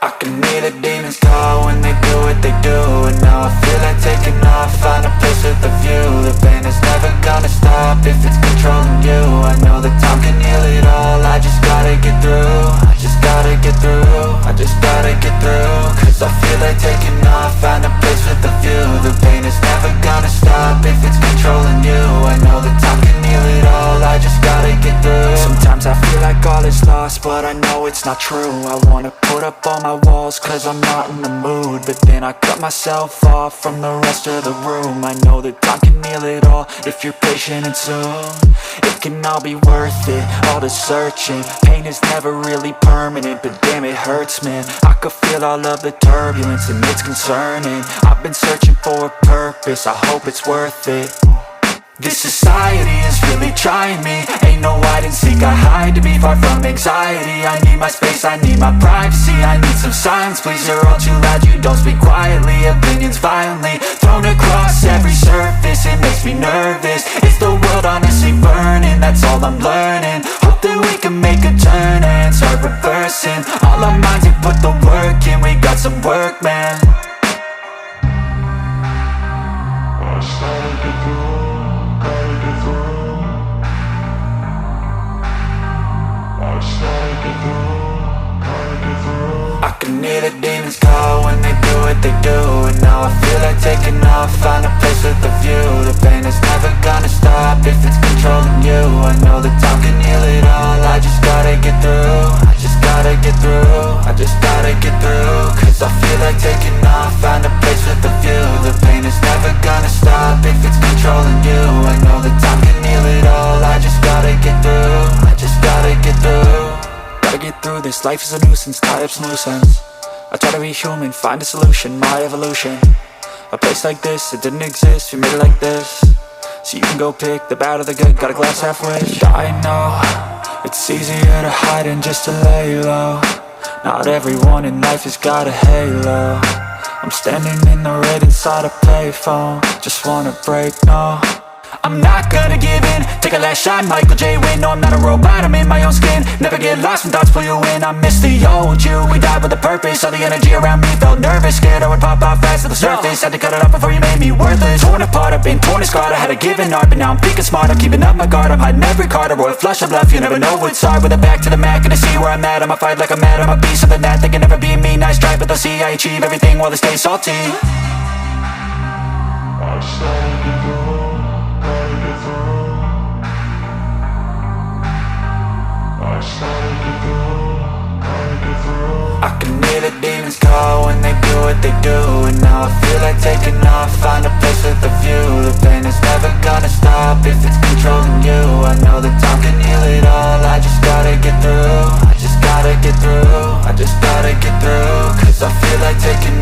I can hear the demons call when they do what they do. And now I feel like taking off, find a place with a view. The pain is never gonna stop if it's controlling you. I know that time can heal it all, I just gotta get through. I just gotta get through, I just gotta get through. Cause I feel like taking off, find a place with a view. The pain is never gonna stop if it's controlling you. I know that time can heal it all, I just gotta get through. Sometimes I feel like all is lost, but I know it's not true. I wanna put up all my walls cause I'm not in the mood, but then I cut myself off from the rest of the room. I know that time can heal it all if you're patient and soon it can all be worth it, all the searching. Pain is never really permanent, but damn it hurts, man. I could feel all of the turbulence and it's concerning. I've been searching for a purpose, I hope it's worth it. This society is really trying me. Ain't no hide and seek, I hide to be far from anxiety. I need my space, I need my privacy. I need some silence, please, you're all too loud. You don't speak quietly, opinions violently thrown across every surface. It makes me nervous, is the world honestly burning? That's all I'm learning. Hope that we can make a turn and start reversing all our minds and put the work in. We got some work, man. I started to do. I can hear the demons call when they do what they do. And now I feel like taking off, find a place with a view. The pain is never gonna stop if it's controlling you. I know that time can heal it all, I just gotta get through. I just gotta get through, I just gotta get through. Cause I feel like taking off, find a place with a view. The pain is never gonna stop if it's controlling you. I know that time can heal it all, I just gotta get through. I just gotta get through. Gotta get through this, life is a nuisance, tie up some loose ends. I try to be human, find a solution, my evolution. A place like this, it didn't exist, we made it like this. So you can go pick the bad or the good, got a glass half wish. I know, it's easier to hide than just to lay low. Not everyone in life has got a halo. I'm standing in the red inside a payphone, just wanna break, no. I'm not gonna give in, take a last shot, Michael J. Win. No, I'm not a robot, I'm in my own skin. Never get lost when thoughts pull you in. I miss the old you, we died with a purpose. All the energy around me felt nervous, scared I would pop out fast to the surface. Had to cut it off before you made me worthless. Torn apart, I've been torn and scarred. I had a given art, but now I'm thinking smart. I'm keeping up my guard, I'm hiding every card. A royal flush of bluff, you never know what's hard. With a back to the mat, gonna see where I'm at. I'ma fight like I'm mad, I'ma be something that they can never be me. Nice try, but they'll see I achieve everything while they stay salty. I started to go. I can hear the demons call when they do what they do. And now I feel like taking off, find a place with a view. The pain is never gonna stop if it's controlling you. I know that time can heal it all, I just gotta get through. I just gotta get through, I just gotta get through. Cause I feel like taking